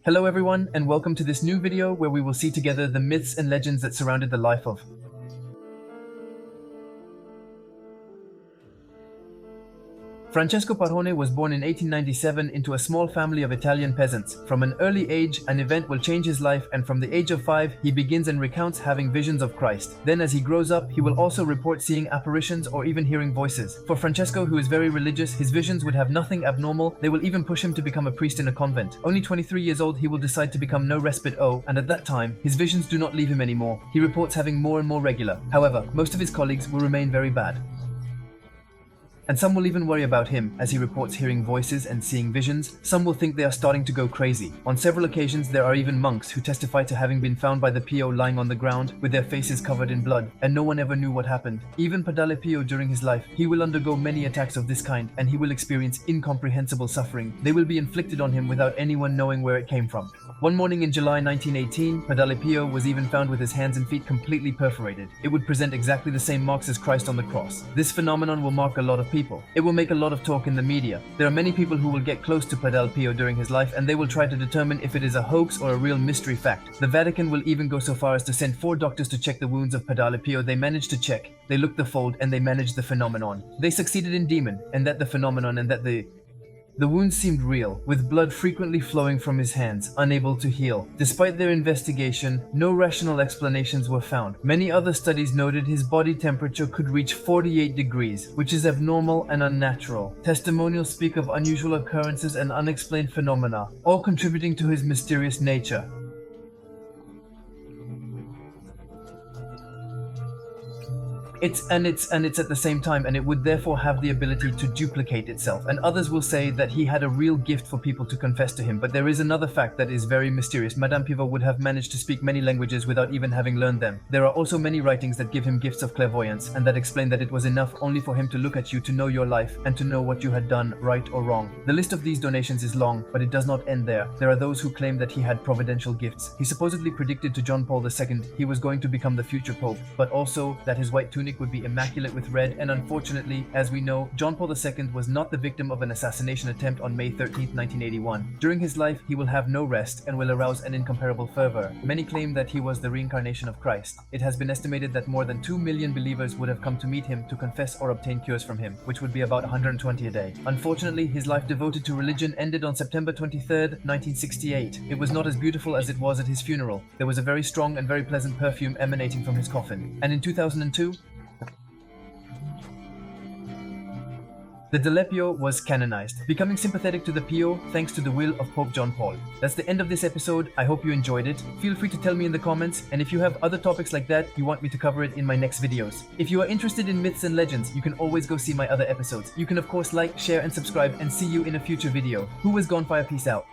Hello everyone, and welcome to this new video where we will see together the myths and legends that surrounded the life of Francesco Parrone was born in 1897 into a small family of Italian peasants. From an early age, an event will change his life, and from the age of 5, he begins and recounts having visions of Christ. Then as he grows up, he will also report seeing apparitions or even hearing voices. For Francesco, who is very religious, his visions would have nothing abnormal. They will even push him to become a priest in a convent. Only 23 years old, he will decide to become no respite O, and at that time, his visions do not leave him anymore. He reports having more and more regular. However, most of his colleagues will remain very bad. And some will even worry about him, as he reports hearing voices and seeing visions. Some will think they are starting to go crazy. On several occasions, there are even monks who testify to having been found by the Pio lying on the ground, with their faces covered in blood, and no one ever knew what happened. Even Padre Pio during his life, he will undergo many attacks of this kind, and he will experience incomprehensible suffering. They will be inflicted on him without anyone knowing where it came from. One morning in July 1918, Padre Pio was even found with his hands and feet completely perforated. It would present exactly the same marks as Christ on the cross. This phenomenon will mark a lot of people. It will make a lot of talk in the media. There are many people who will get close to Padre Pio during his life, and they will try to determine if it is a hoax or a real mystery fact. The Vatican will even go so far as to send 4 doctors to check the wounds of Padre Pio. They managed to check, they looked the fold, and they managed the phenomenon. They succeeded in demon, and that the phenomenon, and that the wounds seemed real, with blood frequently flowing from his hands, unable to heal. Despite their investigation, no rational explanations were found. Many other studies noted his body temperature could reach 48 degrees, which is abnormal and unnatural. Testimonials speak of unusual occurrences and unexplained phenomena, all contributing to his mysterious nature. It's at the same time, and it would therefore have the ability to duplicate itself. And others will say that he had a real gift for people to confess to him. But there is another fact that is very mysterious. Madame Pivot would have managed to speak many languages without even having learned them. There are also many writings that give him gifts of clairvoyance, and that explain that it was enough only for him to look at you to know your life and to know what you had done right or wrong. The list of these donations is long, but it does not end there. There are those who claim that he had providential gifts. He supposedly predicted to John Paul II he was going to become the future pope, but also that his white tunic would be immaculate with red, and unfortunately, as we know, John Paul II was not the victim of an assassination attempt on May 13, 1981. During his life, he will have no rest and will arouse an incomparable fervor. Many claim that he was the reincarnation of Christ. It has been estimated that more than 2 million believers would have come to meet him to confess or obtain cures from him, which would be about 120 a day. Unfortunately, his life devoted to religion ended on September 23, 1968. It was not as beautiful as it was at his funeral. There was a very strong and very pleasant perfume emanating from his coffin. And in 2002, the Padre Pio was canonized, becoming sympathetic to the Pio thanks to the will of Pope John Paul. That's the end of this episode. I hope you enjoyed it. Feel free to tell me in the comments, and if you have other topics like that, you want me to cover it in my next videos. If you are interested in myths and legends, you can always go see my other episodes. You can of course like, share, and subscribe, and see you in a future video. Who was gone fire? Peace out.